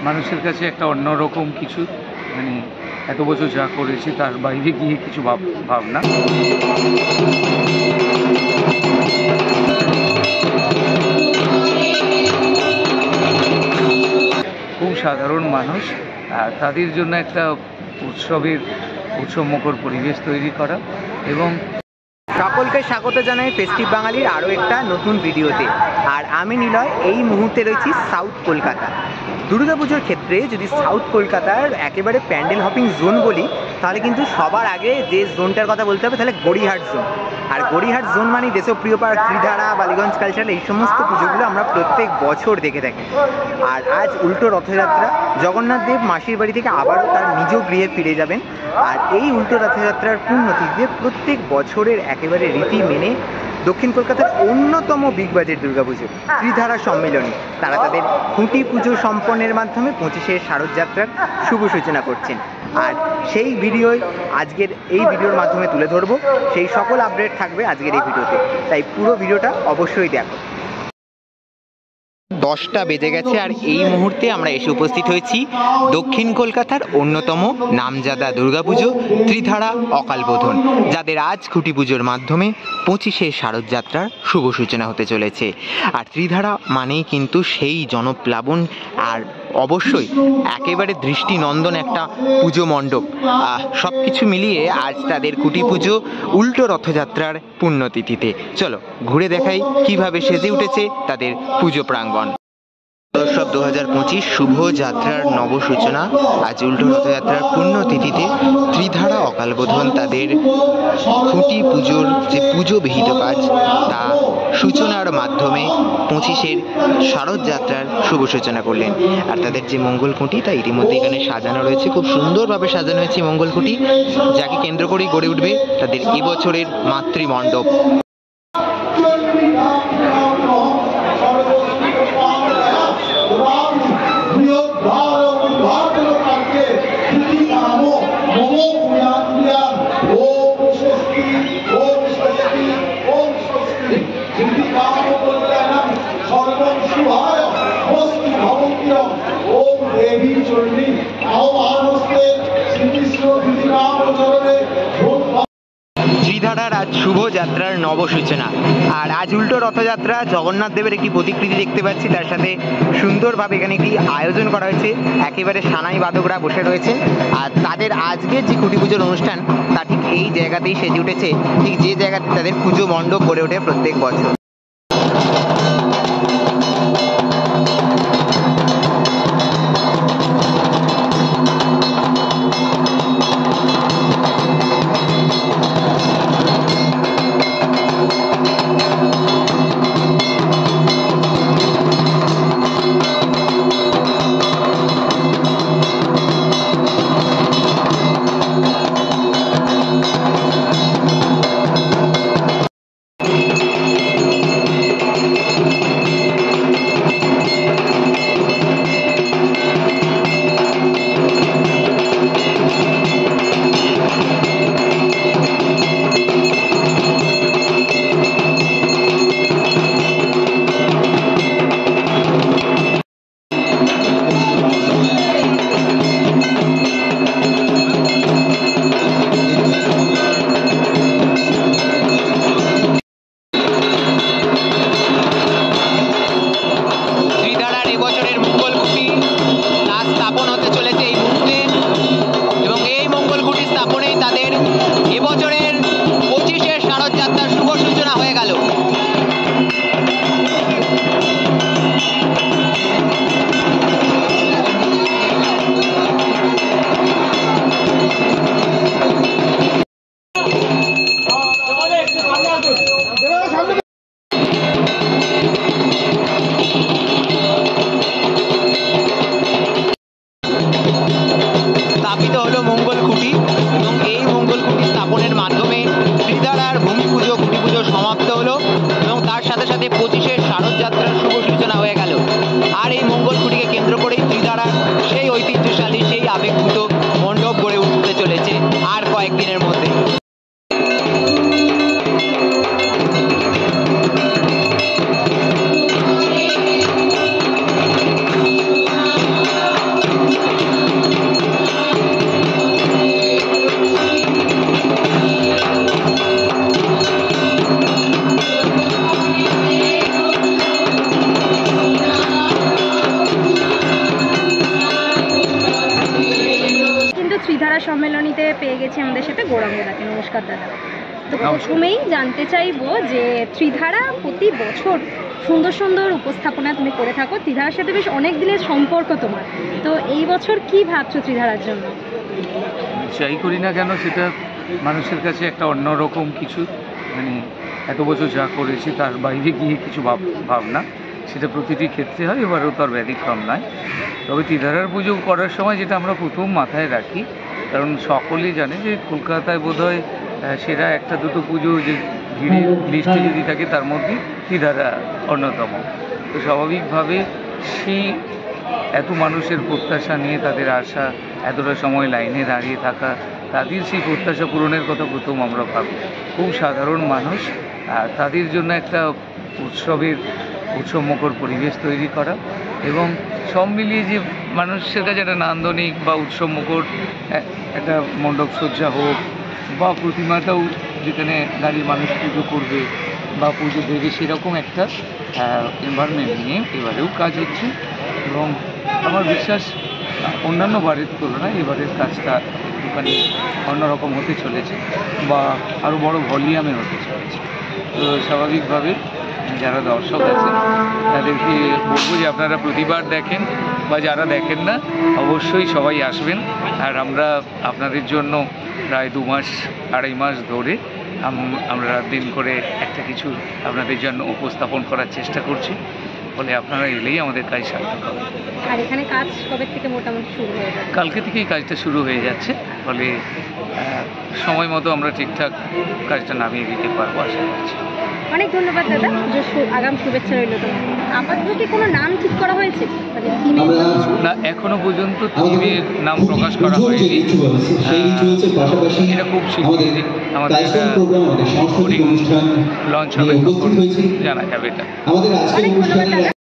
মানুষের কাছে একটা অন্যরকম কিছু, মানে এত বছর যা করেছি তার বাইরে গিয়ে কিছু ভাবনা। খুব সাধারণ মানুষ, তাদের জন্য একটা উৎসবমুখর পরিবেশ তৈরি করা। এবং সকলকে স্বাগত জানাই ফেস্টিভ বাঙালির আরও একটা নতুন ভিডিওতে। আর আমি নিলয় এই মুহূর্তে রয়েছি সাউথ কলকাতা। দুর্গাপুজোর ক্ষেত্রে যদি সাউথ কলকাতার একেবারে প্যান্ডেল হপিং জোন বলি, তাহলে কিন্তু সবার আগে যে জোনটার কথা বলতে হবে তাহলে গড়িয়াহাট জোন। আর গড়িয়াহাট জোন মানে দেশপ্রিয় পার্ক, ত্রিধারা, বালিগঞ্জ কালচারাল, এই সমস্ত পুজোগুলো আমরা প্রত্যেক বছর দেখে থাকি। আর আজ উল্টো রথযাত্রা, জগন্নাথ দেব মাসির বাড়ি থেকে আবারও তার নিজ গৃহে ফিরে যাবেন। আর এই উল্টো রথযাত্রার পুণ্যতিথিতে প্রত্যেক বছরের একেবারে রীতি মেনে দক্ষিণ কলকাতার অন্যতম বিগ বাজেট দুর্গাপুজো ত্রিধারা সম্মেলনী তারা তাদের খুঁটি পুজো সম্পন্নের মাধ্যমে 25শে শারদযাত্রার শুভ সূচনা করছেন। আর সেই ভিডিওই আজকের এই ভিডিওর মাধ্যমে তুলে ধরবো। সেই সকল আপডেট থাকবে আজকের এই ভিডিওতে, তাই পুরো ভিডিওটা অবশ্যই দেখো। 10টা বেজে গেছে আর এই মুহূর্তে আমরা এসে উপস্থিত হয়েছি দক্ষিণ কলকাতার অন্যতম নামজাদা দুর্গাপুজো ত্রিধারা অকালবোধন, যাদের আজ খুঁটি পুজোর মাধ্যমে 25শে শারদযাত্রার শুভ সূচনা হতে চলেছে। আর ত্রিধারা মানেই কিন্তু সেই জনপ্লাবন আর অবশ্যই একেবারে দৃষ্টিনন্দন একটা পুজো মণ্ডপ। সব কিছু মিলিয়ে আজ তাদের খুঁটি পুজো উল্টো রথযাত্রার পুণ্যতিথিতে। চলো ঘুরে দেখাই কিভাবে সেজে উঠেছে তাদের পুজো প্রাঙ্গণ। উৎসব 2025 শুভ যাত্রার নব সূচনা আজ উল্টো রথযাত্রার পুণ্যতিথিতে ত্রিধারা অকালবোধন তাদের খুঁটি পুজোর যে পুজো বিহিত কাজ তা সূচনার মাধ্যমে 25শে শারদযাত্রার শুভ সূচনা করলেন। আর তাদের যে মঙ্গল খুঁটি তা ইতিমধ্যে এখানে সাজানো রয়েছে, খুব সুন্দরভাবে সাজানো হয়েছে মঙ্গল খুঁটি, যাকে কেন্দ্র করেই গড়ে উঠবে তাদের এবছরের মাতৃমণ্ডপ। ত্রিধারার আজ শুভ যাত্রার নব সূচনা। আর আজ উল্টো রথযাত্রা, জগন্নাথ দেবের একটি প্রতিকৃতি দেখতে পাচ্ছি, তার সাথে সুন্দরভাবে এখানে একটি আয়োজন করা হয়েছে, একেবারে সানাই বাদকরা বসে রয়েছে। আর তাদের আজকের যে খুঁটি পুজোর অনুষ্ঠান তা ঠিক এই জায়গাতেই সেজে উঠেছে, ঠিক যে জায়গাতে তাদের পুজো মণ্ডপ গড়ে ওঠে প্রত্যেক বছর। পেয়ে গেছি আমাদের সাথে গৌরাঙ্গদাকে। নমস্কার দাদা। তো নমস্কার। প্রথমেই জানতে চাইবো যে ত্রিধারা প্রতি বছর সুন্দর সুন্দর উপস্থাপনা তুমি করে থাকো, ত্রিধারার সাথে বেশ অনেক দিনের সম্পর্ক তোমার, তো এই বছর কি ভাবছো ত্রিধারার জন্য? যাই করি না কেন সেটা মানুষের কাছে একটা অন্যরকম কিছু, মানে এত বছর যা করেছি তার বাইরে গিয়ে কিছু ভাবনা, সেটা প্রতিটি ক্ষেত্রে হয়, এবারও তার ব্যতিক্রম নয়। তবে ত্রিধারার পুজো করার সময় যেটা আমরা প্রথম মাথায় রাখি, কারণ সকলেই জানে যে কলকাতায় বোধহয় সেরা একটা দুটো পুজো যে ভিড়ের লিস্টে যদি থাকে তার মধ্যে ত্রিধারা অন্যতম। তো স্বাভাবিকভাবে সেই এত মানুষের প্রত্যাশা নিয়ে তাদের আশা, এতটা সময় লাইনে দাঁড়িয়ে থাকা, তাদের সেই প্রত্যাশা পূরণের কথা প্রথম আমরা ভাবি। খুব সাধারণ মানুষ, তাদের জন্য একটা উৎসবমুখর পরিবেশ তৈরি করা এবং সব মিলিয়ে যে মানুষের কাছে একটা নান্দনিক বা উৎসবমুখর একটা মণ্ডপসজ্জা হোক বা প্রতিমাটাও যেখানে দাঁড়িয়ে মানুষ পুজো করবে বা পুজো দেবে, সেরকম একটা এনভায়রনমেন্ট নিয়ে এবারেও কাজ হচ্ছে। এবং আমার বিশ্বাস অন্যান্য বারের তুলনায় এবারের কাজটা একটুখানি অন্যরকম হতে চলেছে বা আরও বড় ভলিউমে হতে চলেছে। তো স্বাভাবিকভাবে যারা দর্শক আছেন তাদেরকে বলবো যে আপনারা প্রতিবার দেখেন বা যারা দেখেন না অবশ্যই সবাই আসবেন। আর আমরা আপনাদের জন্য প্রায় 2 মাস 2.5 মাস ধরে আমরা রাত দিন করে একটা কিছু আপনাদের জন্য উপস্থাপন করার চেষ্টা করছি, ফলে আপনারা এলেই আমাদের কাজ সার্থক হবে। আর এখানে কাজ কবে থেকে মোটামুটি শুরু হয়ে যাবে? কালকে থেকেই কাজটা শুরু হয়ে যাচ্ছে, ফলে সময় মতো আমরা ঠিকঠাক কাজটা নামিয়ে দিতে পারবো আশা করছি। অনেক ধন্যবাদ দাদা, আগাম শুভেচ্ছা রইল তোমাকে। আপাতত কি কোনো নাম ঠিক করা হয়েছে, মানে থিমের কিছু? না, এখনো পর্যন্ত থিমের নাম প্রকাশ করা হয়নি। এটা খুব শীঘ্রই আমাদের লঞ্চ হবে, তখন জানা যাবে এটা। অনেক ধন্যবাদ দাদা।